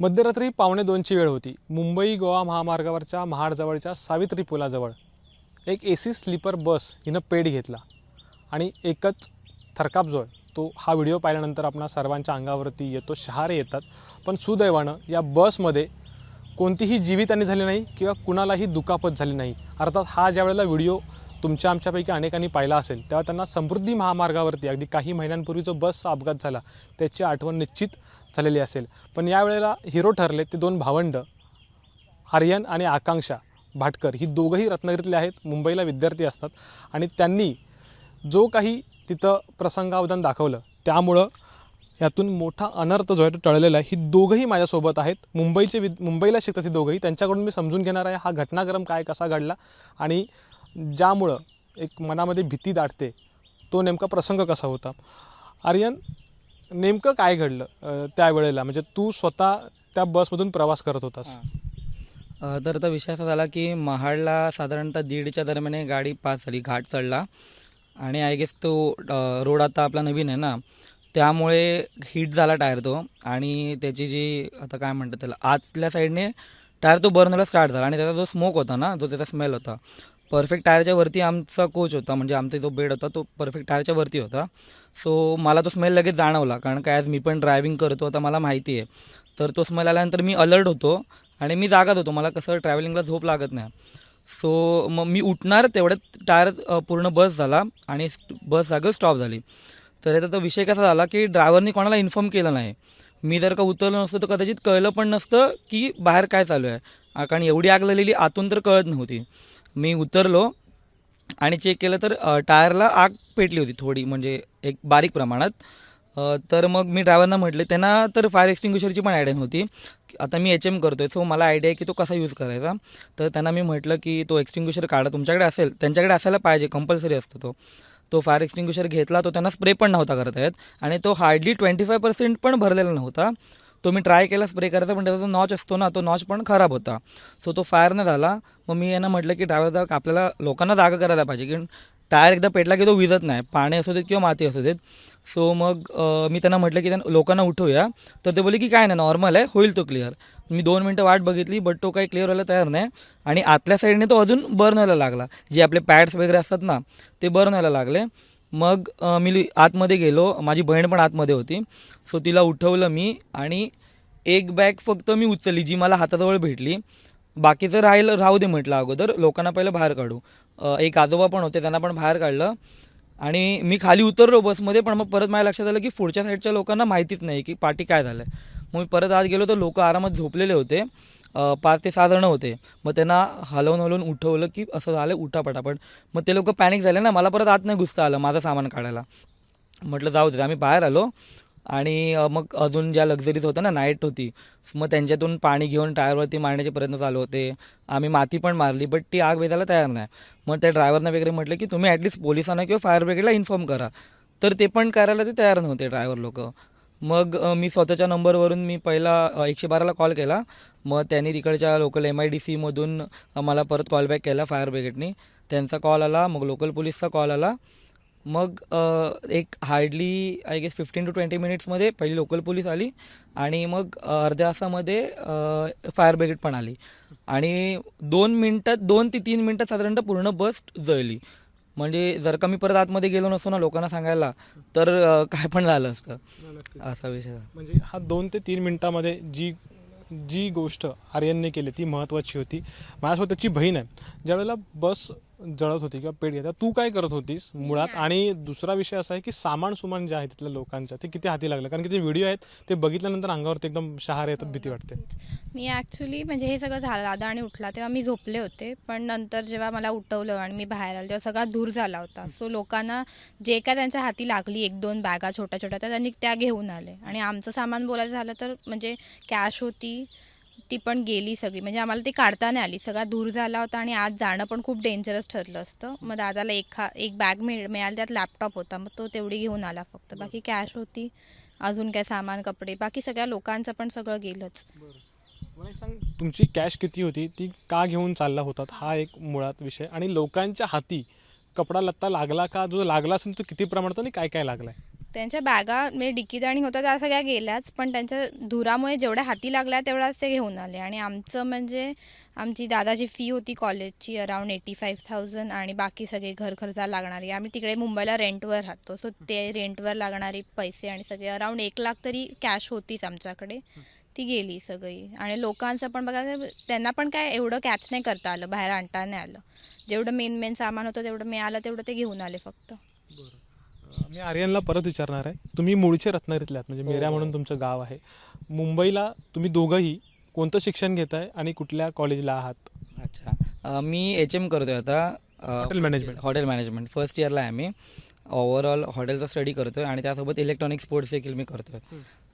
मध्यरात्री 1:45ची वेळ होती. मुंबई गोवा महामार्गावरच्या महाडजवळच्या सावित्री पुलाजवळ एक AC स्लीपर बस हिनं पेट घेतला आणि एकच थरकाप जो आहे तो हा व्हिडिओ पाहिल्यानंतर आपणा सर्वांच्या अंगावरती येतो, शहारे येतात. पण सुदैवानं या बसमध्ये कोणतीही जीवितहानी झाली नाही किंवा कुणालाही दुखापत झाली नाही. अर्थात हा ज्या वेळेला व्हिडिओ तुमच्या आमच्यापैकी अनेकांनी पाहिला असेल तेव्हा त्यांना समृद्धी महामार्गावरती अगदी काही महिन्यांपूर्वी जो बसचा अपघात झाला त्याची आठवण निश्चित झालेली असेल. पण यावेळेला हिरो ठरले ते दोन भावंड, आर्यन आणि आकांक्षा भाटकर. ही दोघंही रत्नागिरीतले आहेत, मुंबईला विद्यार्थी असतात आणि त्यांनी जो काही तिथं प्रसंगावधान दाखवलं त्यामुळं यातून मोठा अनर्थ जो आहे तो टळलेला आहे. ही दोघंही माझ्यासोबत आहेत, मुंबईला शिकतात ही दोघंही. त्यांच्याकडून मी समजून घेणार आहे हा घटनाक्रम काय कसा घडला आणि ज्यामुळं एक मनामध्ये भीती दाटते तो नेमका प्रसंग कसा होता. आर्यन, नेमकं काय घडलं त्यावेळेला, म्हणजे तू स्वतः त्या बसमधून प्रवास करत होतास? तर आता विषय असा झाला की महाडला साधारणतः 1:30च्या दरम्यान गाडी पास झाली, घाट चढला आणि आय गेस तो रोड आता आपला नवीन आहे ना, त्यामुळे हिट झाला टायर तो. आणि त्याची जी आता काय म्हणतात त्याला, आतल्या साईडने टायर तो बर्न व्हायला स्टार्ट झाला आणि त्याचा जो स्मोक होता ना, जो त्याचा स्मेल होता, परफेक्ट टायरच्या वरती आमचा कोच होता, म्हणजे आमचा जो बेड होता तो परफेक्ट टायरच्या वरती होता. सो मला तो स्मेल लगेच जाणवला, कारण काय आज मी पण ड्रायव्हिंग करतो, आता मला माहिती आहे. तर तो स्मेल आल्यानंतर मी अलर्ट होतो आणि मी जागात होतो, मला कसं ट्रॅव्हलिंगला झोप लागत नाही. सो मग मी उठणार तेवढ्यात टायर पूर्ण बस झाला आणि बस जागेवर स्टॉप झाली. तर याचा विषय कसा झाला की ड्रायव्हरनी कोणाला इन्फॉर्म केलं नाही. मी जर का उतरलो नसतो तर कदाचित कळलं पण नसतं की बाहेर काय चालू आहे, कारण एवढी आग लागलेली आतून तर कळत नव्हती. मी उतरलो आणि चेक केलं तर टायरला आग पेटली होती थोडी, म्हणजे एक बारीक प्रमाणात. तर मग मी ड्रायव्हरना म्हटले, त्यांना तर फायर एक्सटिंग्विशरची पण आयडिया नव्हती. आता मी HM करतो आहे, सो मला आयडिया आहे की तो कसा यूज करायचा. तर त्यांना मी म्हटलं की तो एक्सटिंग्विशर काढा, तुमच्याकडे असेल, त्यांच्याकडे असायला पाहिजे, कंपल्सरी असतो तो फायर एक्सटिंग्विशर घेतला. तो त्यांना स्प्रे पण नव्हता करता येत आणि तो हार्डली 25% पण भरलेला नव्हता. तो मी ट्राय केला स्प्रे करायचा, पण त्याचा जो नॉच असतो ना, तो नॉच पण खराब होता. सो तो फायर न झाला. मग मी यांना म्हटलं की ड्रायव्हर आपल्याला लोकांना जागा करायला पाहिजे, की टायर एकदा पेटला की तो विजत नाही, पाणी असू देत किंवा माती असू देत. सो मग मी त्यांना म्हटलं की लोकांना उठवूया. तर ते बोलले की काय नाही, नॉर्मल आहे, होईल तो क्लिअर. मी 2 मिनटं वाट बघितली, बट तो काही क्लिअर व्हायला तयार नाही आणि आतल्या साईडने तो अजून बर्न व्हायला लागला. जे आपले पॅड्स वगैरे असतात ना, ते बर्न व्हायला लागले. मग मी आतमध्ये गेलो, माझी बहीण पण आतमध्ये होती. सो तिला उठवलं मी आणि एक बॅग फक्त मी उचलली जी मला हाताजवळ भेटली. बाकीचं राहू दे म्हटलं, अगोदर लोकांना पहिलं बाहेर काढू. एक आजोबा पण होते, त्यांना पण बाहेर काढलं आणि मी खाली उतरलो बसमध्ये. पण मग परत माझ्या लक्षात आलं की पुढच्या साईडच्या लोकांना माहितीच नाही की पाठी काय झालं आहे. मग मी परत आत गेलो तर लोक आरामात झोपलेले होते, 5 ते 6 जणं होते. मग त्यांना हलवून उठवलं की असं झालं, उठा पटापट. मग ते लोक पॅनिक झाले ना, मला परत आत नाही घुसता आलं माझं सामान काढायला. म्हटलं जाऊ दे. आम्ही बाहेर आलो आणि मग अजून ज्या लक्झरीज होत्या ना, नाईट होती, मग त्यांच्यातून पाणी घेऊन टायरवरती मारण्याचे प्रयत्न चालू होते. आम्ही माती पण मारली, बट ती आग वेधायला तयार नाही. मग त्या ड्रायव्हरना वगैरे म्हटलं की तुम्ही ॲटलिस्ट पोलिसांना किंवा फायर ब्रिगेडला इन्फॉर्म करा. तर ते पण करायला ते तयार नव्हते ड्रायव्हर लोक. मग मी स्वतःच्या नंबरवरून मी पहिला 112ला कॉल केला. मग त्यांनी तिकडच्या लोकल MIDC मला परत कॉलबॅक केला फायर ब्रिगेडनी. त्यांचा कॉल आला, मग लोकल पोलीसचा कॉल आला. मग एक हार्डली आय गेस 15 to 20 मिनिट्समध्ये पहिली लोकल पोलीस आली आणि मग अर्ध्या तासामध्ये फायर ब्रिगेड पण आली आणि 2 ते 3 मिनटात साधारणतः पूर्ण बस जळली. म्हणजे जर का मी परत आतमध्ये गेलो नसतो ना लोकांना सांगायला, तर काय पण झालं असतं, असा विषय. म्हणजे हा 2 ते 3 मिनटामध्ये जी गोष्ट आर्यनने केली ती महत्त्वाची होती. माझ्यासोबत त्याची बहीण आहे. ज्यावेळेला बस जळत होती किंवा पेट घेता, तू काय करत होतीस मुळात? आणि दुसरा विषय असा आहे की सुमान जे आहे तिथल्या लोकांच्या, ते किती हाती लागलं? कारण की ते व्हिडिओ आहेत ते बघितल्यानंतर अंगावरती एकदम शहारे येतात, भीती वाटते. मी ॲक्च्युली म्हणजे हे सगळं झालं, दादा आणि उठला तेव्हा मी झोपले होते. पण नंतर जेव्हा मला उठवलं आणि मी बाहेर आले तेव्हा सगळा धूर झाला होता. सो लोकांना जे काय त्यांच्या हाती लागली, 1-2 बॅगा छोट्या छोट्या, त्यांनी त्या घेऊन आले. आणि आमचं सामान बोलायचं झालं तर म्हणजे कॅश होती ती पण गेली सगळी, म्हणजे आम्हाला ती काढता नाही आली. सगळा धूर झाला होता आणि आज जाणं पण खूप डेंजरस ठरलं असतं. मग दादाला एक बॅग मिळाली, त्यात लॅपटॉप होता, मग तो तेवढी घेऊन आला फक्त. बाकी कॅश होती, अजून काय सामान, कपडे, बाकी सगळ्या लोकांचं पण सगळं गेलंच. मला एक सांग, तुमची कॅश किती होती, ती का घेऊन चालला होतात, हा एक मुळात विषय. आणि लोकांच्या हाती कपडा लत्ता लागला का? जो लागला असेल तो किती प्रमाणात आणि काय काय लागलाय? त्यांच्या बॅगा म्हणजे डिकीत आणि होत्या त्या सगळ्या गेल्याच, पण त्यांच्या धुरामुळे जेवढ्या हाती लागल्या तेवढ्याच ते घेऊन आले. आणि आमचं म्हणजे आमची दादाची फी होती कॉलेजची अराउंड 85,000 आणि बाकी सगळे घर खर्चाला लागणारी. आम्ही तिकडे मुंबईला रेंटवर राहतो, सो ते रेंटवर लागणारे पैसे आणि सगळे अराउंड 1,00,000 तरी कॅश होतीच आमच्याकडे, ती गेली सगळी. आणि लोकांचं पण बघा, त्यांना पण काय एवढं कॅच नाही करता आलं, बाहेर आणता नाही आलं. जेवढं मेन सामान होतं तेवढं मिळालं तेवढं ते घेऊन आले फक्त. मी आर्यनला परत विचारणार आहे, तुम्ही मूळचे रत्नागिरीतले आहात, म्हणजे मेऱ्या म्हणून तुमचं गाव आहे. मुंबईला तुम्ही दोघंही कोणतं शिक्षण घेताय आणि कुठल्या कॉलेजला आहात? अच्छा, मी HM करतोय आता, हॉटेल मॅनेजमेंट फर्स्ट इयरला आहे मी. ओव्हरऑल हॉटेलचा स्टडी करतोय आणि त्यासोबत इलेक्ट्रॉनिक स्पोर्ट्स देखील मी करतोय.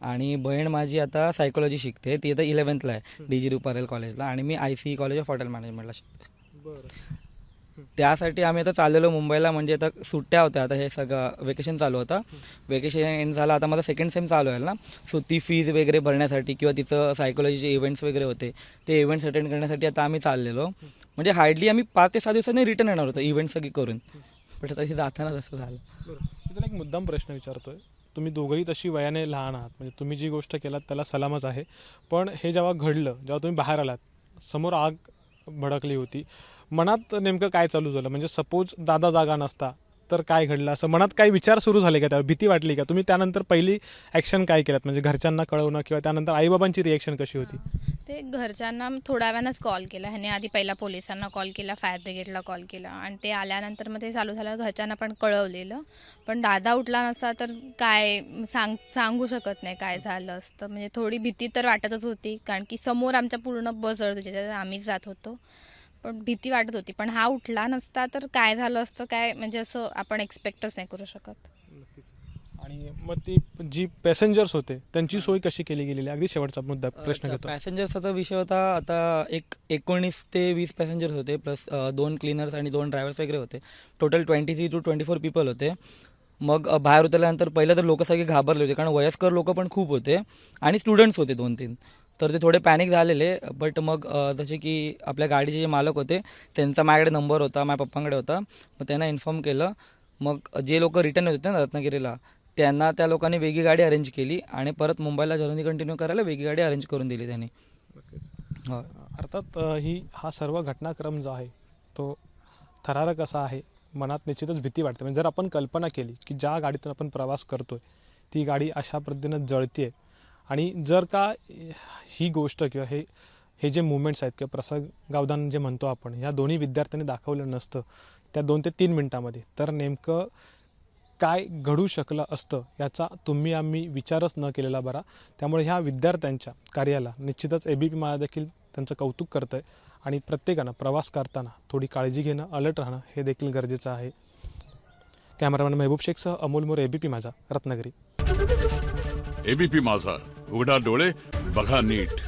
आणि बहीण माझी आता सायकोलॉजी शिकते, ती आता 11th आहे DG रुपारेल कॉलेजला, आणि मी ICE कॉलेज ऑफ हॉटेल मॅनेजमेंटला शिकतो. त्यासाठी आम्ही आता चाललेलो मुंबईला, म्हणजे आता सुट्ट्या होत्या, आता हे सगळं वेकेशन चालू होतं, वेकेशन एंड झालं, आता माझा सेकंड सेम चालू आहे ना, सो ती फीज वगैरे भरण्यासाठी किंवा तिथं सायकोलॉजीचे इव्हेंट्स वगैरे होते ते इव्हेंट्स अटेंड करण्यासाठी आता आम्ही चाललेलो. म्हणजे हार्डली आम्ही 5 ते 6 दिवसांनी रिटर्न येणार होतो इव्हेंट सगळी करून, पण तशी जाताना तसं झालं. मी तुला एक मुद्दाम प्रश्न विचारतोय, तुम्ही दोघंही तशी वयाने लहान आहात, म्हणजे तुम्ही जी गोष्ट केलात त्याला सलामच आहे, पण हे जेव्हा घडलं, जेव्हा तुम्ही बाहेर आलात, समोर आग भडकली होती, मनात नेमकं काय चालू झालं? म्हणजे सपोज दादा जागा नसता तर काय घडलं, असं मनात काही विचार सुरू झाले का? त्यावर भीती वाटली का? तुम्ही त्यानंतर पहिली ॲक्शन काय केलात, म्हणजे घरच्यांना कळवणं किंवा त्यानंतर आईबाबांची रिॲक्शन कशी होती? ते घरच्यांना थोड्या वेळानंच कॉल केला, ह्याने आधी पहिला पोलिसांना कॉल केला, फायर ब्रिगेडला कॉल केला, आणि ते आल्यानंतर मग ते चालू झालं, घरच्यांना पण कळवलेलं. पण दादा उठला नसता तर काय सांगू शकत नाही काय झालं असतं. म्हणजे थोडी भीती तर वाटतच होती, कारण की समोर आमच्या पूर्ण बस जळत होती, त्याच्यात आम्हीच जात होतो, पण भीती वाटत होती. पण हा उठला नसता तर काय झालं असतं काय, म्हणजे असं आपण एक्सपेक्टच नाही करू शकत. आणि मग ती जी पॅसेंजर्स होते त्यांची सोय कशी केली गेलेली? अगदी शेवटचा मुद्दा प्रश्न घेतो. पॅसेंजर्सचा विषय होता, आता 19 ते 20 पॅसेंजर्स होते, प्लस 2 क्लीनर्स आणि 2 ड्रायव्हर्स वगैरे होते. टोटल 23 to 24 पीपल होते. मग बाहेर उतरल्यानंतर पहिलं तर लोक सगळे घाबरले होते, कारण वयस्कर लोक पण खूप होते आणि स्टुडंट्स होते 2-3, तर ते थोडे पॅनिक झालेले. बट मग जसे की आपल्या गाडीचे जे मालक होते त्यांचा माझ्याकडे नंबर होता, माझ्या पप्पांकडे होता, मग त्यांना इन्फॉर्म केलं. मग जे लोक रिटर्न होते ना रत्नागिरीला, त्यांना त्या लोकांनी वेगळी गाडी अरेंज केली आणि परत मुंबईला जर्नी कंटिन्यू करायला वेगळी गाडी अरेंज करून दिली त्यांनी. हो, अर्थात हा सर्व घटनाक्रम जो आहे तो थरारक असा आहे, मनात निश्चितच भीती वाटते. म्हणजे जर आपण कल्पना केली की ज्या गाडीतून आपण प्रवास करतोय ती गाडी अशा पद्धतीनं जळतीये, आणि जर का ही गोष्ट किंवा हे जे मुवमेंट्स आहेत किंवा प्रसंगावधान जे म्हणतो आपण, ह्या दोन्ही विद्यार्थ्यांनी दाखवलं नसतं त्या 2 ते 3 मिनिटांमध्ये, तर नेमकं काय घडू शकलं असतं याचा तुम्ही आम्ही विचारच न केलेला बरा. त्यामुळे ह्या विद्यार्थ्यांच्या कार्याला निश्चितच ABP माझा देखील त्यांचं कौतुक करतं आहे, आणि प्रत्येकानं प्रवास करताना थोडी काळजी घेणं, अलर्ट राहणं हे देखील गरजेचं आहे. कॅमेरामॅन महबूब शेखसह अमोल मोरे, ABP माझा, रत्नागिरी. ABP माझा, उघडा डोळे बघा नीट.